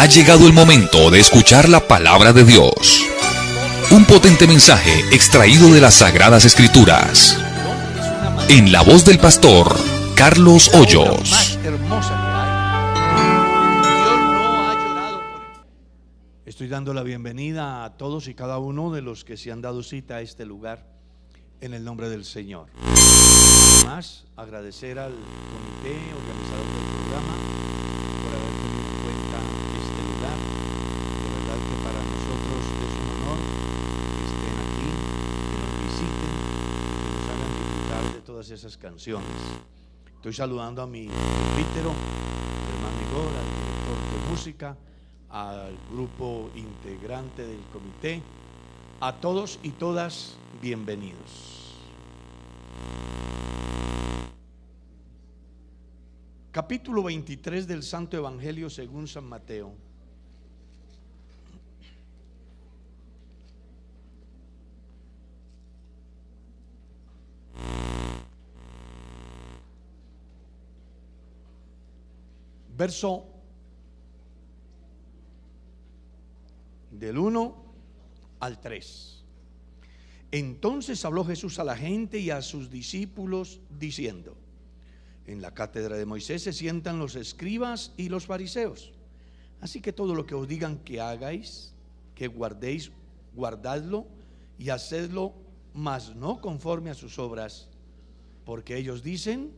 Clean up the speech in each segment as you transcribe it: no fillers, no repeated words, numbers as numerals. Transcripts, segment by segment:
Ha llegado el momento de escuchar la palabra de Dios. Un potente mensaje extraído de las Sagradas Escrituras. En la voz del pastor Carlos Hoyos. Más hermosa que hay. Dios no ha llorado por él. Estoy dando la bienvenida a todos y cada uno de los que se han dado cita a este lugar en el nombre del Señor. Además, agradecer al comité organizador del programa por haber tenido en cuenta este lugar. De verdad que para nosotros es un honor que estén aquí, que nos visiten, que nos hagan disfrutar de todas esas canciones. Estoy saludando a mi presbítero, al hermano Igor, al director de música, al grupo integrante del comité, a todos y todas bienvenidos. Capítulo 23 del Santo Evangelio según San Mateo. Verso del 1 al 3. Entonces habló Jesús a la gente y a sus discípulos diciendo: en la cátedra de Moisés se sientan los escribas y los fariseos. Así que todo lo que os digan que hagáis, que guardéis, guardadlo y hacedlo, mas no conforme a sus obras, porque ellos dicen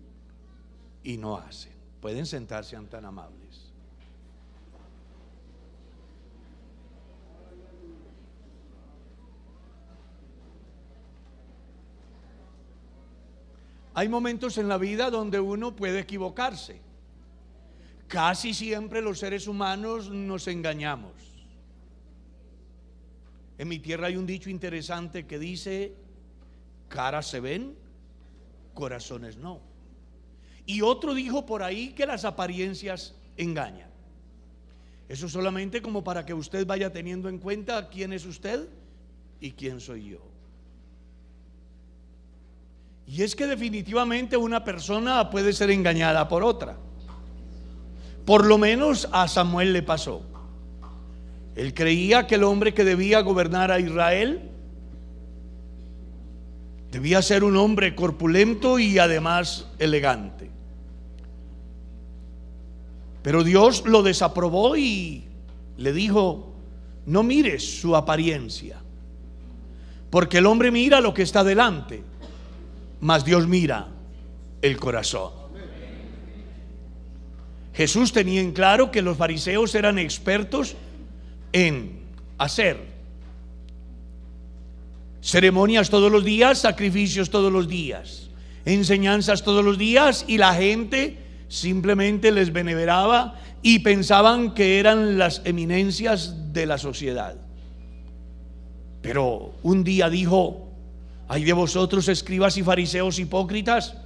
y no hacen. Pueden sentarse, sean tan amables. Hay momentos en la vida donde uno puede equivocarse. Casi siempre los seres humanos nos engañamos. En mi tierra hay un dicho interesante que dice: caras se ven, corazones no. Y otro dijo por ahí que las apariencias engañan. Eso solamente como para que usted vaya teniendo en cuenta quién es usted y quién soy yo. Y es que definitivamente una persona puede ser engañada por otra. Por lo menos a Samuel le pasó. Él creía que el hombre que debía gobernar a Israel debía ser un hombre corpulento y además elegante. Pero Dios lo desaprobó y le dijo: no mires su apariencia, porque el hombre mira lo que está delante, mas Dios mira el corazón. Jesús tenía en claro que los fariseos eran expertos en hacer ceremonias todos los días, sacrificios todos los días, enseñanzas todos los días, y la gente simplemente les veneraba y pensaban que eran las eminencias de la sociedad. Pero un día dijo: ay de vosotros, escribas y fariseos hipócritas,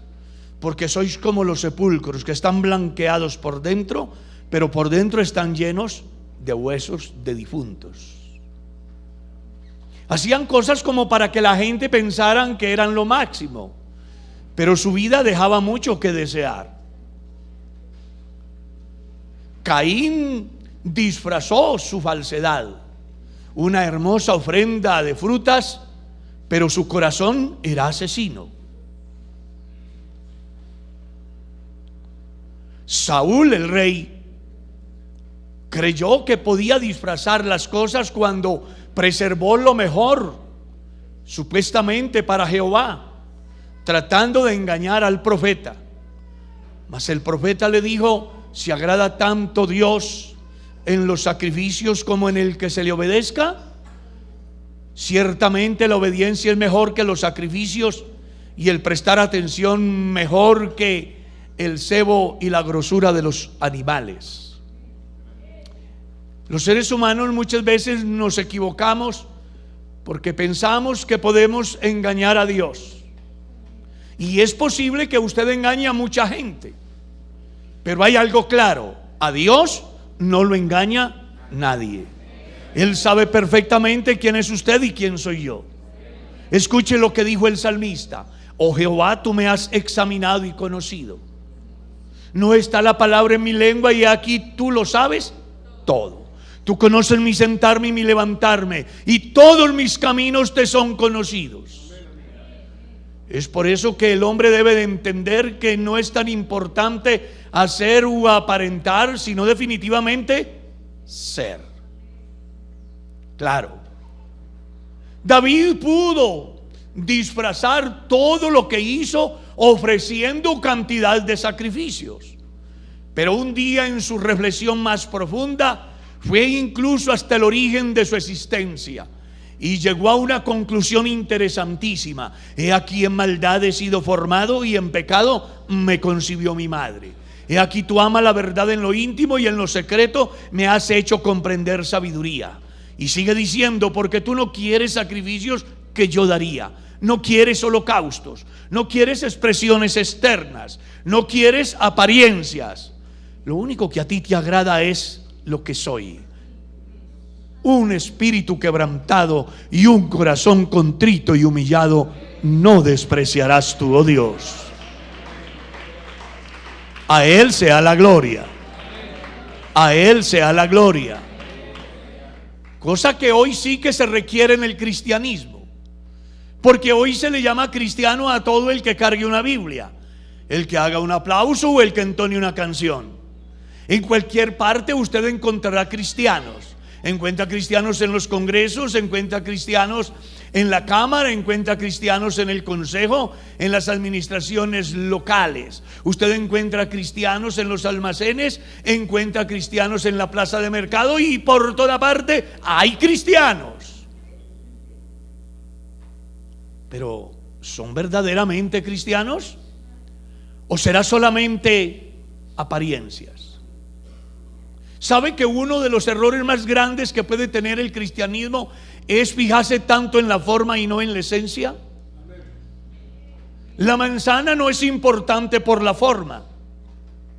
porque sois como los sepulcros, que están blanqueados por dentro, pero por dentro están llenos de huesos de difuntos. Hacían cosas como para que la gente pensaran que eran lo máximo, pero su vida dejaba mucho que desear. Caín disfrazó su falsedad, una hermosa ofrenda de frutas, pero su corazón era asesino. Saúl, el rey, creyó que podía disfrazar las cosas cuando preservó lo mejor, supuestamente para Jehová, tratando de engañar al profeta. Mas el profeta le dijo: ¿se agrada tanto Dios en los sacrificios como en el que se le obedezca? Ciertamente la obediencia es mejor que los sacrificios, y el prestar atención mejor que el cebo y la grosura de los animales. Los seres humanos muchas veces nos equivocamos porque pensamos que podemos engañar a Dios. Y es posible que usted engañe a mucha gente, pero hay algo claro: a Dios no lo engaña nadie. Él sabe perfectamente quién es usted y quién soy yo. Escuche lo que dijo el salmista: oh Jehová, tú me has examinado y conocido. No está la palabra en mi lengua, y aquí tú lo sabes todo. Tú conoces mi sentarme y mi levantarme, y todos mis caminos te son conocidos. Es por eso que el hombre debe de entender que no es tan importante hacer o aparentar, sino definitivamente ser. Claro, David pudo disfrazar todo lo que hizo ofreciendo cantidad de sacrificios, pero un día en su reflexión más profunda fue incluso hasta el origen de su existencia y llegó a una conclusión interesantísima: he aquí en maldad he sido formado y en pecado me concibió mi madre. He aquí tú amas la verdad en lo íntimo y en lo secreto me has hecho comprender sabiduría. Y sigue diciendo: porque tú no quieres sacrificios que yo daría, no quieres holocaustos, no quieres expresiones externas, no quieres apariencias. Lo único que a ti te agrada es lo que soy: un espíritu quebrantado y un corazón contrito y humillado no despreciarás tú, oh Dios. A Él sea la gloria, a Él sea la gloria. Cosa que hoy sí que se requiere en el cristianismo, porque hoy se le llama cristiano a todo el que cargue una Biblia, el que haga un aplauso o el que entone una canción. En cualquier parte usted encontrará cristianos. Encuentra cristianos en los congresos, encuentra cristianos en la cámara, encuentra cristianos en el consejo, en las administraciones locales. Usted encuentra cristianos en los almacenes, encuentra cristianos en la plaza de mercado, y por toda parte hay cristianos. Pero ¿son verdaderamente cristianos? ¿O será solamente apariencias? ¿Sabe que uno de los errores más grandes que puede tener el cristianismo es fijarse tanto en la forma y no en la esencia? La manzana no es importante por la forma,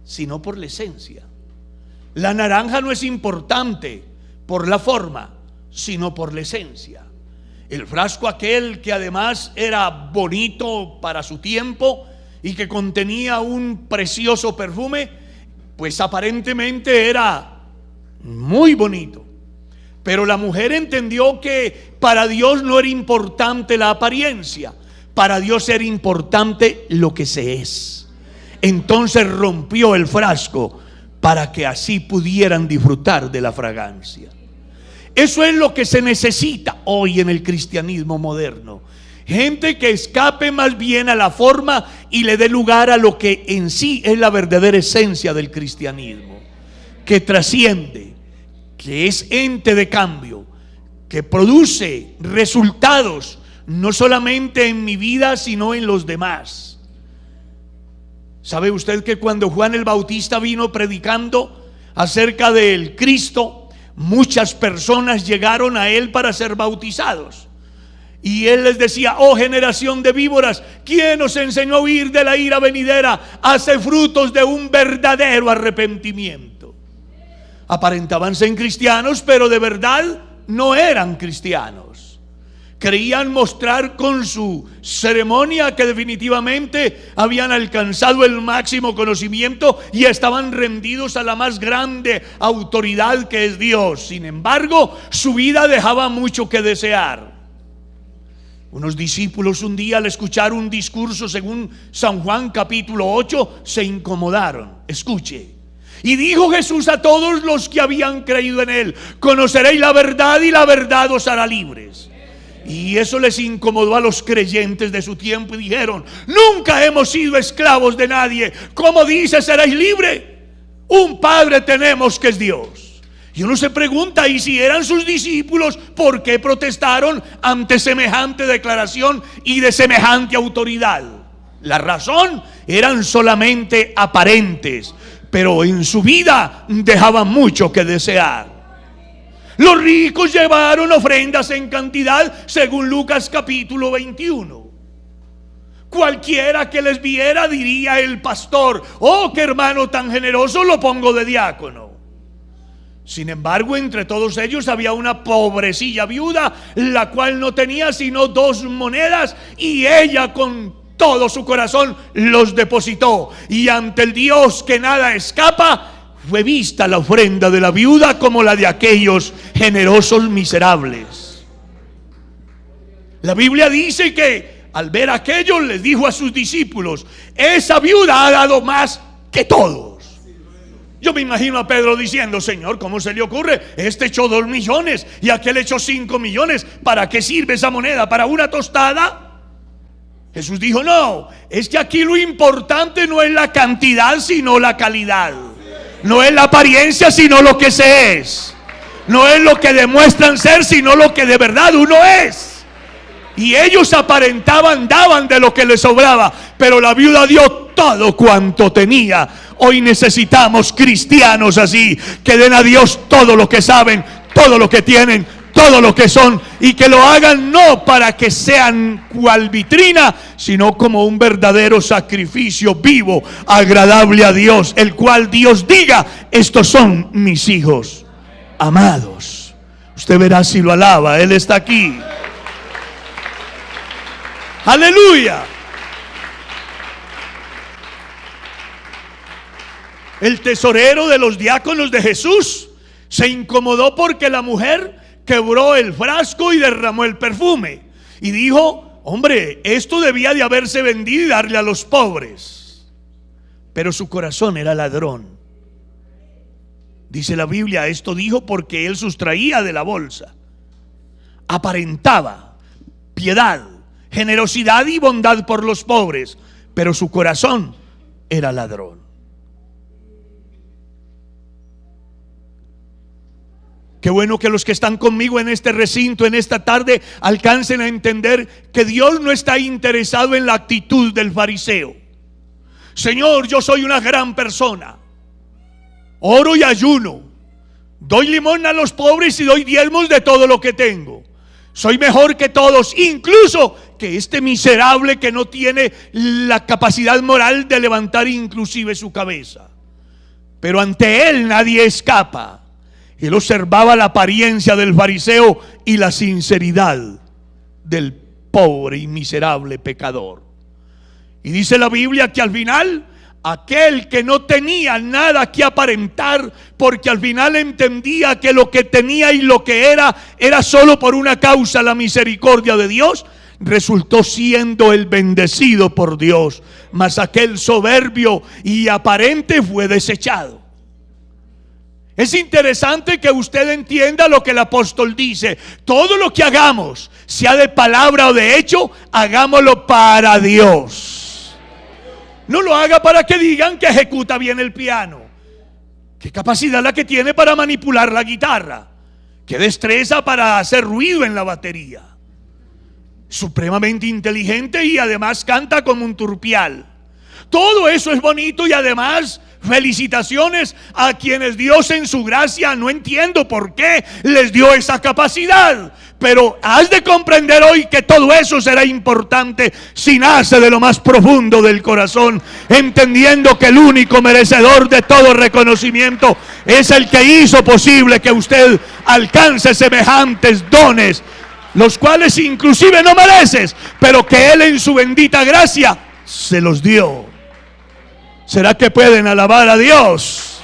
sino por la esencia. La naranja no es importante por la forma, sino por la esencia. El frasco aquel que además era bonito para su tiempo y que contenía un precioso perfume, pues aparentemente era muy bonito, pero la mujer entendió que para Dios no era importante la apariencia, para Dios era importante lo que se es. Entonces rompió el frasco para que así pudieran disfrutar de la fragancia. Eso es lo que se necesita hoy en el cristianismo moderno: gente que escape más bien a la forma y le dé lugar a lo que en sí es la verdadera esencia del cristianismo, que trasciende, que es ente de cambio, que produce resultados no solamente en mi vida sino en los demás. ¿Sabe usted que cuando Juan el Bautista vino predicando acerca del Cristo, muchas personas llegaron a él para ser bautizados? Y él les decía: oh generación de víboras, ¿quién os enseñó a huir de la ira venidera? Hace frutos de un verdadero arrepentimiento. Aparentaban ser cristianos, pero de verdad no eran cristianos. Creían mostrar con su ceremonia que definitivamente habían alcanzado el máximo conocimiento y estaban rendidos a la más grande autoridad, que es Dios. Sin embargo, su vida dejaba mucho que desear. Unos discípulos un día, al escuchar un discurso según San Juan capítulo 8, se incomodaron. Escuche: y dijo Jesús a todos los que habían creído en él: conoceréis la verdad y la verdad os hará libres. Y eso les incomodó a los creyentes de su tiempo y dijeron: nunca hemos sido esclavos de nadie. ¿Cómo dice seréis libres? Un Padre tenemos, que es Dios. Y uno se pregunta: ¿y si eran sus discípulos, por qué protestaron ante semejante declaración y de semejante autoridad? La razón: eran solamente aparentes, pero en su vida dejaban mucho que desear. Los ricos llevaron ofrendas en cantidad, según Lucas capítulo 21. Cualquiera que les viera diría el pastor: oh, qué hermano tan generoso, lo pongo de diácono. Sin embargo, entre todos ellos había una pobrecilla viuda, la cual no tenía sino 2 monedas, y ella con todo su corazón los depositó. Y ante el Dios que nada escapa, fue vista la ofrenda de la viuda como la de aquellos generosos miserables. La Biblia dice que al ver aquello les dijo a sus discípulos: esa viuda ha dado más que todos. Yo me imagino a Pedro diciendo: Señor, ¿cómo se le ocurre? Este echó 2 millones y aquel echó 5 millones. ¿Para qué sirve esa moneda? ¿Para una tostada? Jesús dijo: no, es que aquí lo importante no es la cantidad sino la calidad. No es la apariencia sino lo que se es. No es lo que demuestran ser sino lo que de verdad uno es. Y ellos aparentaban, daban de lo que les sobraba, pero la viuda dio todo cuanto tenía. Hoy necesitamos cristianos así, que den a Dios todo lo que saben, todo lo que tienen, todo lo que son, y que lo hagan no para que sean cual vitrina, sino como un verdadero sacrificio vivo, agradable a Dios, el cual Dios diga: estos son mis hijos amados. Usted verá si lo alaba, Él está aquí. Aleluya. El tesorero de los diáconos de Jesús se incomodó porque la mujer quebró el frasco y derramó el perfume, y dijo: hombre, esto debía de haberse vendido y darle a los pobres. Pero su corazón era ladrón. Dice la Biblia, esto dijo porque él sustraía de la bolsa, aparentaba piedad, generosidad y bondad por los pobres, pero su corazón era ladrón. Qué bueno que los que están conmigo en este recinto, en esta tarde, alcancen a entender que Dios no está interesado en la actitud del fariseo. Señor, yo soy una gran persona, oro y ayuno, doy limosna a los pobres y doy diezmos de todo lo que tengo. Soy mejor que todos, incluso que este miserable que no tiene la capacidad moral de levantar inclusive su cabeza. Pero ante él nadie escapa. Él observaba la apariencia del fariseo y la sinceridad del pobre y miserable pecador. Y dice la Biblia que al final, aquel que no tenía nada que aparentar, porque al final entendía que lo que tenía y lo que era solo por una causa, la misericordia de Dios, resultó siendo el bendecido por Dios. Mas aquel soberbio y aparente fue desechado. Es interesante que usted entienda lo que el apóstol dice: todo lo que hagamos, sea de palabra o de hecho, hagámoslo para Dios. No lo haga para que digan que ejecuta bien el piano. Qué capacidad la que tiene para manipular la guitarra, qué destreza para hacer ruido en la batería. Supremamente inteligente y además canta como un turpial. Todo eso es bonito y además felicitaciones a quienes Dios en su gracia, no entiendo por qué les dio esa capacidad, pero has de comprender hoy que todo eso será importante si nace de lo más profundo del corazón, entendiendo que el único merecedor de todo reconocimiento es el que hizo posible que usted alcance semejantes dones, los cuales inclusive no mereces, pero que Él en su bendita gracia se los dio. ¿Será que pueden alabar a Dios?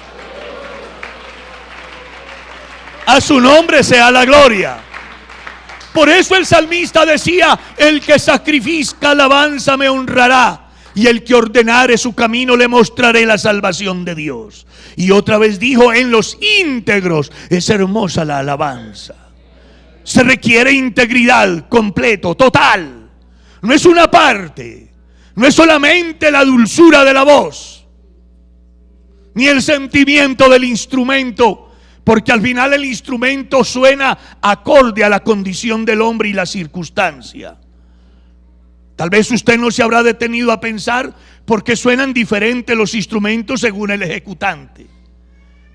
A su nombre sea la gloria. Por eso el salmista decía: el que sacrifica alabanza me honrará, y el que ordenare su camino le mostraré la salvación de Dios. Y otra vez dijo: en los íntegros es hermosa la alabanza. Se requiere integridad completo, total. No es una parte. No es solamente la dulzura de la voz, ni el sentimiento del instrumento, porque al final el instrumento suena acorde a la condición del hombre y la circunstancia. Tal vez usted no se habrá detenido a pensar por qué suenan diferentes los instrumentos según el ejecutante.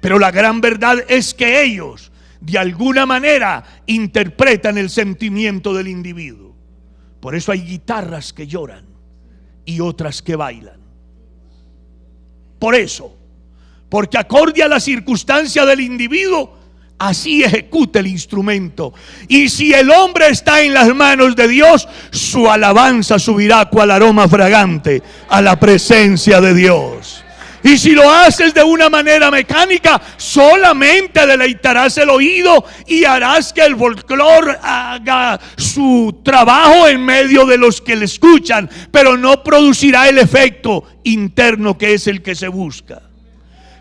Pero la gran verdad es que ellos, de alguna manera, interpretan el sentimiento del individuo. Por eso hay guitarras que lloran y otras que bailan. Por eso, porque acorde a la circunstancia del individuo, así ejecuta el instrumento. Y si el hombre está en las manos de Dios, su alabanza subirá cual aroma fragante a la presencia de Dios. Y si lo haces de una manera mecánica, solamente deleitarás el oído y harás que el folclore haga su trabajo en medio de los que le escuchan, pero no producirá el efecto interno que es el que se busca.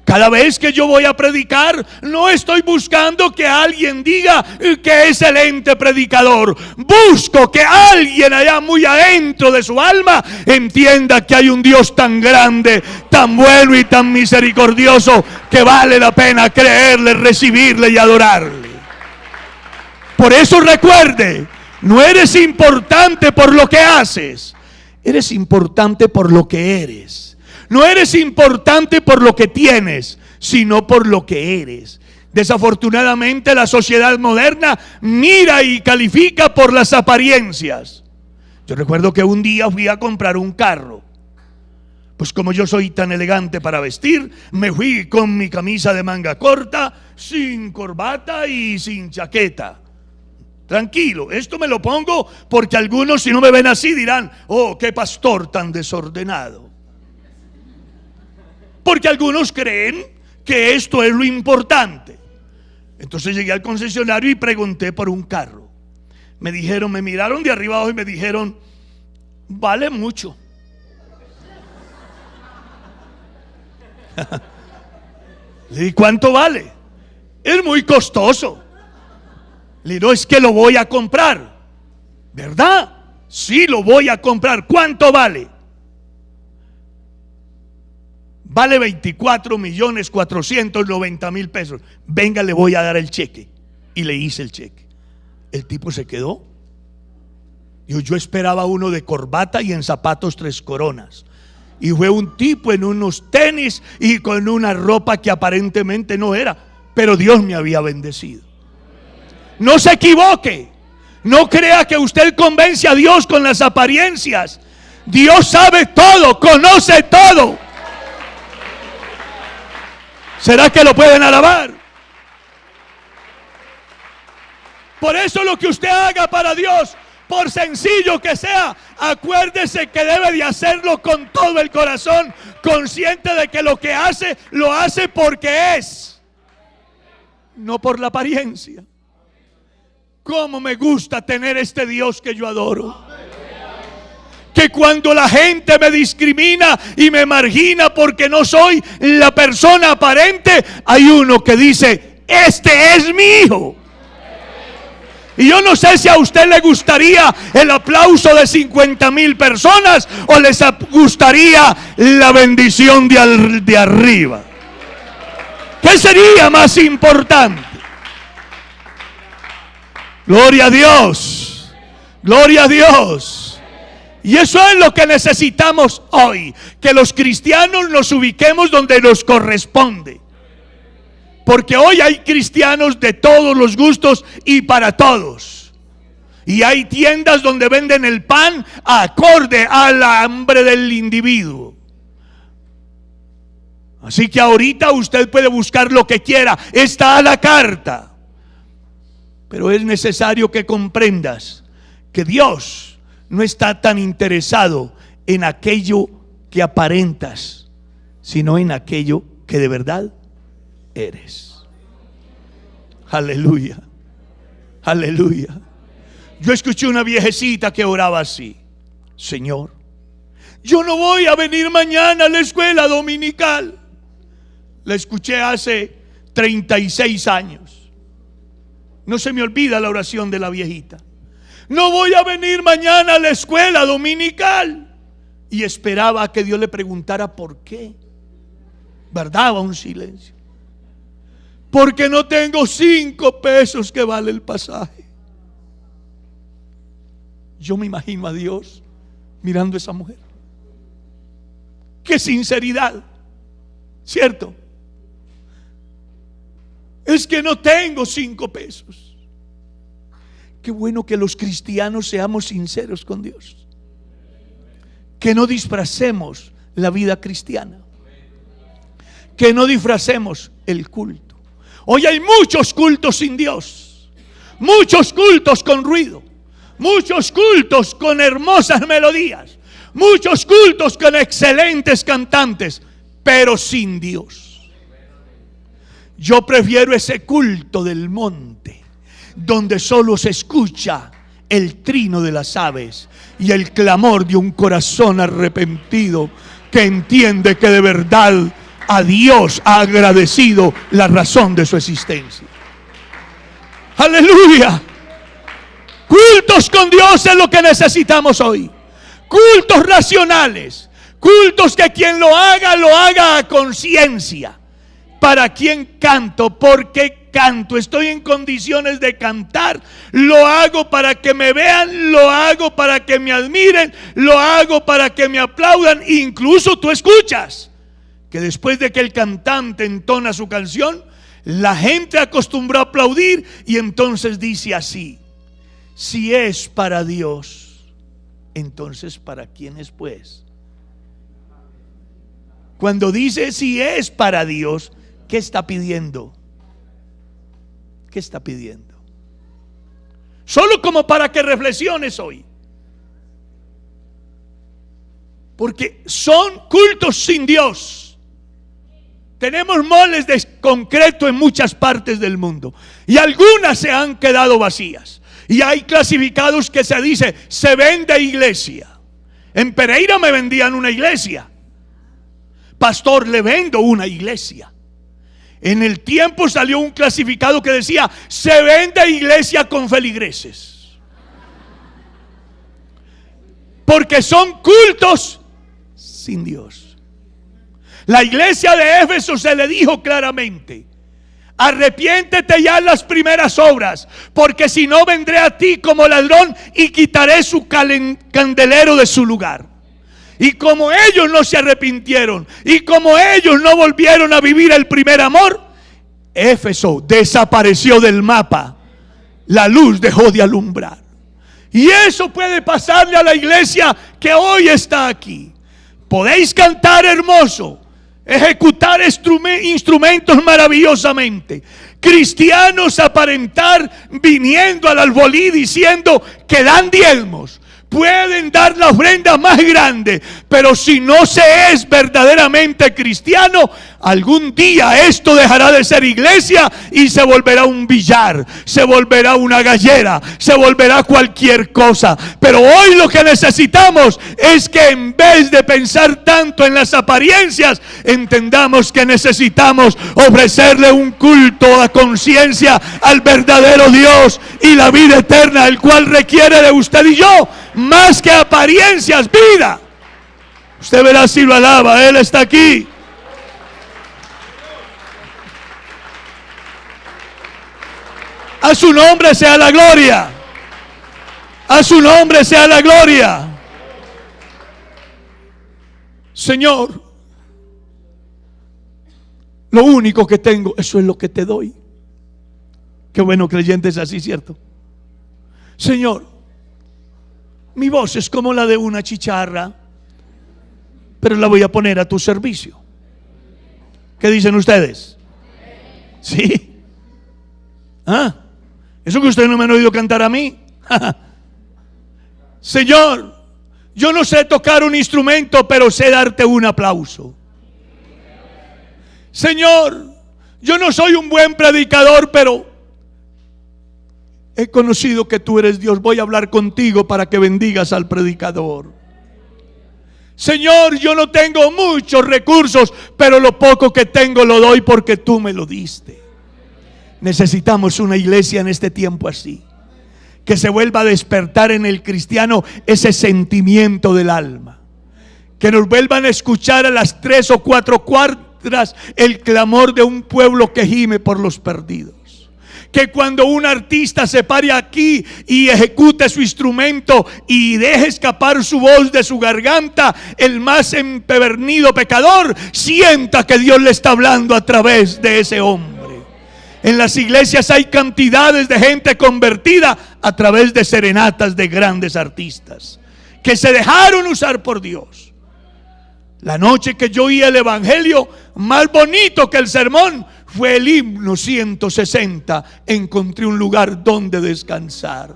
Cada vez que yo voy a predicar, no estoy buscando que alguien diga que es excelente predicador. Busco que alguien allá muy adentro de su alma entienda que hay un Dios tan grande, tan bueno y tan misericordioso que vale la pena creerle, recibirle y adorarle. Por eso recuerde, no eres importante por lo que haces, eres importante por lo que eres. No eres importante por lo que tienes, sino por lo que eres. Desafortunadamente la sociedad moderna mira y califica por las apariencias. Yo recuerdo que un día fui a comprar un carro. Pues como yo soy tan elegante para vestir, me fui con mi camisa de manga corta, sin corbata y sin chaqueta. Tranquilo, esto me lo pongo porque algunos, si no me ven así, dirán: oh, qué pastor tan desordenado. Porque algunos creen que esto es lo importante. Entonces llegué al concesionario y pregunté por un carro. Me miraron de arriba abajo y me dijeron: vale mucho. Le dije: ¿cuánto vale? Es muy costoso. Le digo: es que lo voy a comprar. ¿Verdad? Sí, lo voy a comprar. ¿Cuánto vale? Vale 24.490.000 pesos. Venga, le voy a dar el cheque. Y le hice el cheque. El tipo se quedó. Yo esperaba uno de corbata y en zapatos 3 coronas. Y fue un tipo en unos tenis y con una ropa que aparentemente no era, pero Dios me había bendecido. No se equivoque. No crea que usted convence a Dios con las apariencias. Dios sabe todo, conoce todo. ¿Será que lo pueden alabar? Por eso lo que usted haga para Dios, por sencillo que sea, acuérdese que debe de hacerlo con todo el corazón, consciente de que lo que hace, lo hace porque es, no por la apariencia. ¿Cómo me gusta tener este Dios que yo adoro? Que cuando la gente me discrimina y me margina porque no soy la persona aparente, hay uno que dice: este es mi hijo. Y yo no sé si a usted le gustaría el aplauso de 50,000 personas o les gustaría la bendición de arriba. ¿Qué sería más importante? Gloria a Dios, gloria a Dios. Y eso es lo que necesitamos hoy, que los cristianos nos ubiquemos donde nos corresponde. Porque hoy hay cristianos de todos los gustos y para todos. Y hay tiendas donde venden el pan acorde al hambre del individuo. Así que ahorita usted puede buscar lo que quiera, está a la carta. Pero es necesario que comprendas que Dios no está tan interesado en aquello que aparentas, sino en aquello que de verdad eres. Aleluya, aleluya. Yo escuché una viejecita que oraba así: Señor, yo no voy a venir mañana a la escuela dominical. La escuché hace 36 años. No se me olvida la oración de la viejita. No voy a venir mañana a la escuela dominical. Y esperaba a que Dios le preguntara por qué. Guardaba un silencio. Porque no tengo 5 pesos que vale el pasaje. Yo me imagino a Dios mirando a esa mujer. Qué sinceridad, ¿cierto? Es que no tengo 5 pesos. Qué bueno que los cristianos seamos sinceros con Dios. Que no disfracemos la vida cristiana. Que no disfracemos el culto. Hoy hay muchos cultos sin Dios. Muchos cultos con ruido. Muchos cultos con hermosas melodías. Muchos cultos con excelentes cantantes. pero sin Dios. Yo prefiero ese culto del monte, donde solo se escucha el trino de las aves y el clamor de un corazón arrepentido que entiende que de verdad a Dios ha agradecido la razón de su existencia. Aleluya. Cultos con Dios es lo que necesitamos hoy. Cultos racionales, cultos que quien lo haga a conciencia. ¿Para quién canto? ¿Por qué canto? Estoy en condiciones de cantar. Lo hago para que me vean, lo hago para que me admiren, lo hago para que me aplaudan. Incluso tú escuchas que después de que el cantante entona su canción, la gente acostumbró a aplaudir y entonces dice así: si es para Dios, entonces ¿para quién es pues? Cuando dice si es para Dios, ¿qué está pidiendo? ¿Qué está pidiendo? Solo como para que reflexiones hoy. Porque son cultos sin Dios. Tenemos moles de concreto en muchas partes del mundo y algunas se han quedado vacías. Y hay clasificados que se dice, se vende iglesia. En Pereira me vendían una iglesia. Pastor, le vendo una iglesia. En el tiempo salió un clasificado que decía, se vende iglesia con feligreses. Porque son cultos sin Dios. La iglesia de Éfeso se le dijo claramente: arrepiéntete ya en las primeras obras, porque si no vendré a ti como ladrón y quitaré su candelero de su lugar. Y como ellos no se arrepintieron y como ellos no volvieron a vivir el primer amor, Éfeso desapareció del mapa. La luz dejó de alumbrar. Y eso puede pasarle a la iglesia que hoy está aquí. Podéis cantar hermoso, ejecutar instrumentos maravillosamente, cristianos aparentar viniendo al alfolí diciendo que dan diezmos, pueden dar la ofrenda más grande, pero si no se es verdaderamente cristiano, algún día esto dejará de ser iglesia y se volverá un billar, se volverá una gallera, se volverá cualquier cosa. Pero hoy lo que necesitamos es que en vez de pensar tanto en las apariencias, entendamos que necesitamos ofrecerle un culto a conciencia al verdadero Dios y la vida eterna, el cual requiere de usted y yo más que apariencias, vida. Usted verá si lo alaba, Él está aquí. A su nombre sea la gloria. A su nombre sea la gloria. Señor, lo único que tengo, eso es lo que te doy. Qué bueno, creyente, es así, ¿cierto? Señor, mi voz es como la de una chicharra, pero la voy a poner a tu servicio. ¿Qué dicen ustedes? ¿Sí? ¿Ah? ¿Eso que ustedes no me han oído cantar a mí? Señor, yo no sé tocar un instrumento, pero sé darte un aplauso. Señor, yo no soy un buen predicador, pero he conocido que tú eres Dios. Voy a hablar contigo para que bendigas al predicador. Señor, yo no tengo muchos recursos, pero lo poco que tengo lo doy porque tú me lo diste. Necesitamos una iglesia en este tiempo así, que se vuelva a despertar en el cristiano ese sentimiento del alma, que nos vuelvan a escuchar a las 3 o 4 cuadras el clamor de un pueblo que gime por los perdidos. Que cuando un artista se pare aquí y ejecute su instrumento y deje escapar su voz de su garganta, el más empedernido pecador sienta que Dios le está hablando a través de ese hombre. En las iglesias hay cantidades de gente convertida a través de serenatas de grandes artistas que se dejaron usar por Dios. La noche que yo oí el evangelio, más bonito que el sermón, fue el himno 160. Encontré un lugar donde descansar.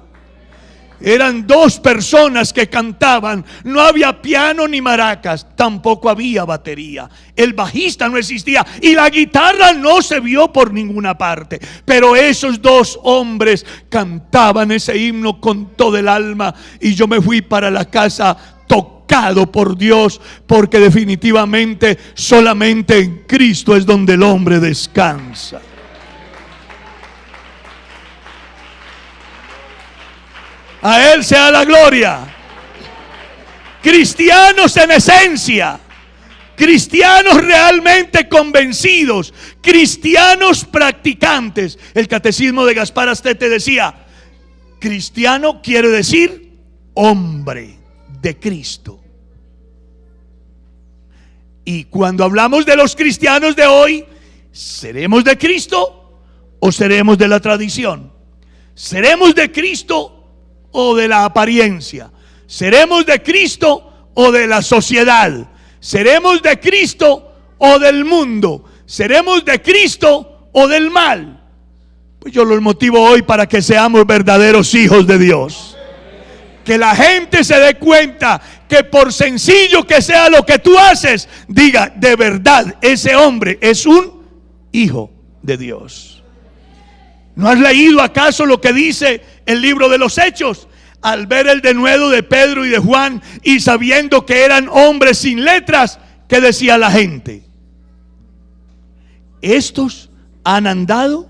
Eran dos personas que cantaban. No había piano ni maracas, tampoco había batería. El bajista no existía y la guitarra no se vio por ninguna parte. Pero esos dos hombres cantaban ese himno con todo el alma. Y yo me fui para la casa tocado por Dios, porque definitivamente solamente en Cristo es donde el hombre descansa. A Él sea la gloria. Cristianos en esencia, cristianos realmente convencidos, cristianos practicantes. El catecismo de Gaspar Astete decía: cristiano quiere decir hombre de Cristo. Y cuando hablamos de los cristianos de hoy, ¿seremos de Cristo o seremos de la tradición? ¿Seremos de Cristo o de la apariencia? ¿Seremos de Cristo o de la sociedad? ¿Seremos de Cristo o del mundo? ¿Seremos de Cristo o del mal? Pues yo los motivo hoy para que seamos verdaderos hijos de Dios. Que la gente se dé cuenta que por sencillo que sea lo que tú haces, diga: de verdad ese hombre es un hijo de Dios. ¿No has leído acaso lo que dice el libro de los Hechos? Al ver el denuedo de Pedro y de Juan y sabiendo que eran hombres sin letras, ¿qué decía la gente? Estos han andado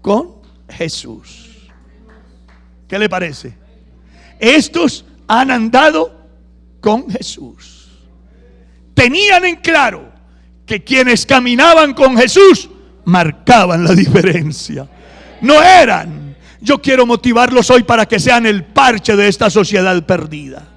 con Jesús. ¿Qué le parece? Estos han andado con Jesús. Tenían en claro que quienes caminaban con Jesús marcaban la diferencia. No eran. Yo quiero motivarlos hoy para que sean el parche de esta sociedad perdida.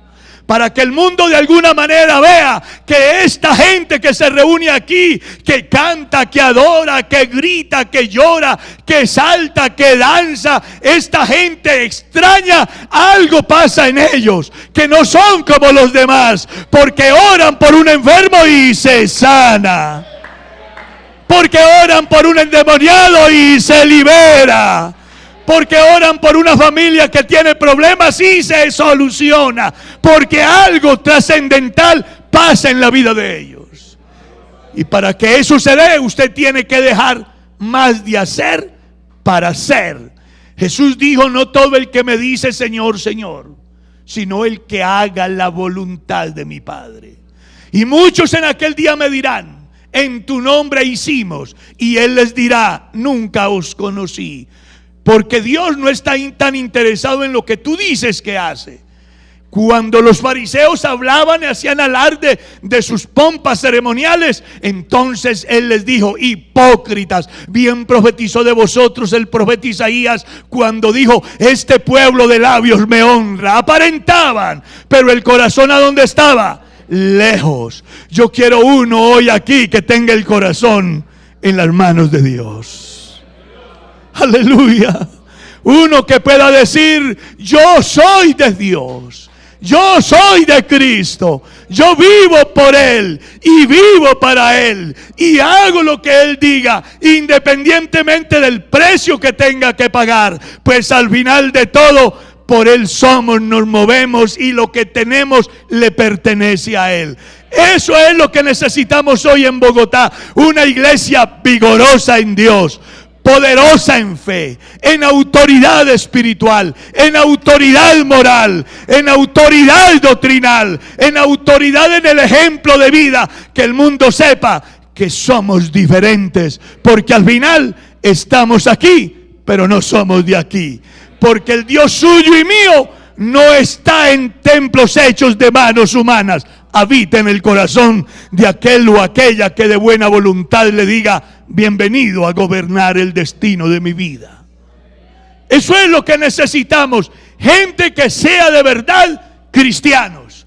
Para que el mundo de alguna manera vea que esta gente que se reúne aquí, que canta, que adora, que grita, que llora, que salta, que danza, esta gente extraña, algo pasa en ellos, que no son como los demás, porque oran por un enfermo y se sana, porque oran por un endemoniado y se libera, porque oran por una familia que tiene problemas y se soluciona, porque algo trascendental pasa en la vida de ellos. Y para que eso se dé, usted tiene que dejar más de hacer para ser. Jesús dijo: no todo el que me dice Señor, Señor, sino el que haga la voluntad de mi Padre. Y muchos en aquel día me dirán: en tu nombre hicimos. Y Él les dirá: nunca os conocí. Porque Dios no está tan interesado en lo que tú dices que hace. Cuando los fariseos hablaban y hacían alarde de sus pompas ceremoniales, entonces Él les dijo: hipócritas, bien profetizó de vosotros el profeta Isaías cuando dijo: este pueblo de labios me honra. Aparentaban, pero el corazón, ¿a dónde estaba? Lejos. Yo quiero uno hoy aquí que tenga el corazón en las manos de Dios. Aleluya. Uno que pueda decir: yo soy de Dios, yo soy de Cristo, yo vivo por Él y vivo para Él y hago lo que Él diga, independientemente del precio que tenga que pagar, pues al final de todo por Él somos, nos movemos y lo que tenemos le pertenece a Él. Eso es lo que necesitamos hoy en Bogotá, una iglesia vigorosa en Dios, poderosa en fe, en autoridad espiritual, en autoridad moral, en autoridad doctrinal, en autoridad en el ejemplo de vida, que el mundo sepa que somos diferentes, porque al final estamos aquí, pero no somos de aquí, porque el Dios suyo y mío no está en templos hechos de manos humanas, habita en el corazón de aquel o aquella que de buena voluntad le diga: bienvenido a gobernar el destino de mi vida. Eso es lo que necesitamos, gente que sea de verdad cristianos,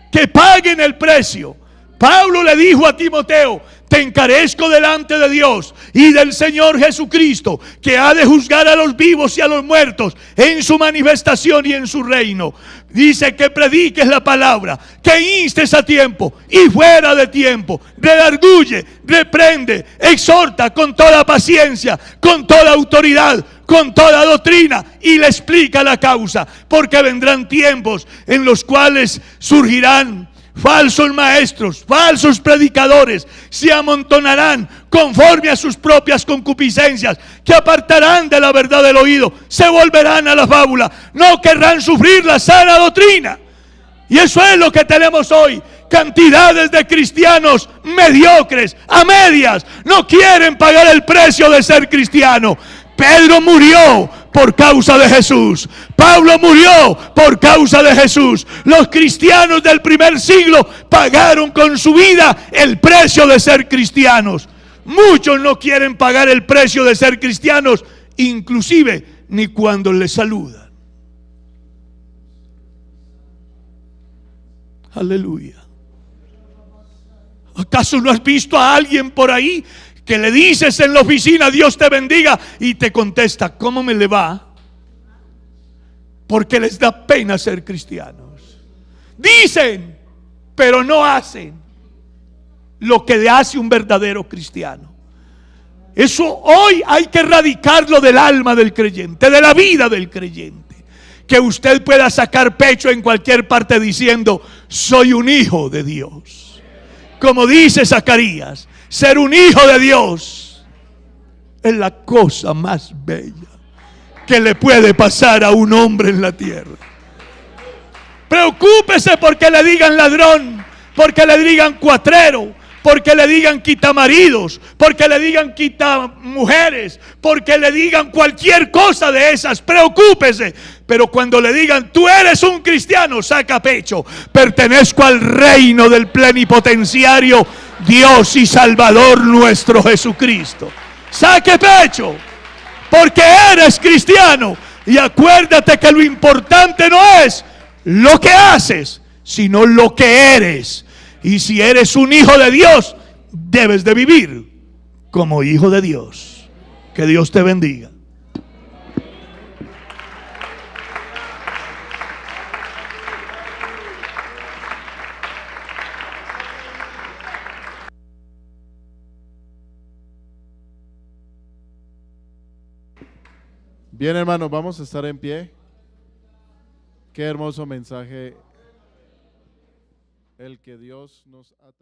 que paguen el precio. Pablo le dijo a Timoteo: te encarezco delante de Dios y del Señor Jesucristo, que ha de juzgar a los vivos y a los muertos en su manifestación y en su reino. Dice que prediques la palabra, que instes a tiempo y fuera de tiempo, redarguye, reprende, exhorta con toda paciencia, con toda autoridad. con toda doctrina, y le explica la causa, porque vendrán tiempos en los cuales surgirán falsos maestros, falsos predicadores, se amontonarán conforme a sus propias concupiscencias, que apartarán de la verdad del oído, se volverán a la fábula, no querrán sufrir la sana doctrina. Y eso es lo que tenemos hoy. Cantidades de cristianos mediocres, a medias, no quieren pagar el precio de ser cristiano. Pedro murió por causa de Jesús. Pablo murió por causa de Jesús. Los cristianos del primer siglo pagaron con su vida el precio de ser cristianos. Muchos no quieren pagar el precio de ser cristianos, inclusive ni cuando les saludan. Aleluya. ¿Acaso no has visto a alguien por ahí que le dices en la oficina, Dios te bendiga, y te contesta, ¿cómo me le va? Porque les da pena ser cristianos. Dicen, pero no hacen lo que hace un verdadero cristiano. Eso hoy hay que erradicarlo del alma del creyente, de la vida del creyente. Que usted pueda sacar pecho en cualquier parte diciendo, soy un hijo de Dios. Como dice Zacarías, ser un hijo de Dios es la cosa más bella que le puede pasar a un hombre en la tierra. Preocúpese porque le digan ladrón, porque le digan cuatrero, porque le digan quitamaridos, porque le digan quitamujeres, porque le digan cualquier cosa de esas. Preocúpese. Pero cuando le digan, tú eres un cristiano, saca pecho. Pertenezco al reino del plenipotenciario Dios y Salvador nuestro Jesucristo. Saque pecho, porque eres cristiano. Y acuérdate que lo importante no es lo que haces, sino lo que eres. Y si eres un hijo de Dios, debes de vivir como hijo de Dios. Que Dios te bendiga. Bien, hermanos, vamos a estar en pie. Qué hermoso mensaje el que Dios nos ha traído.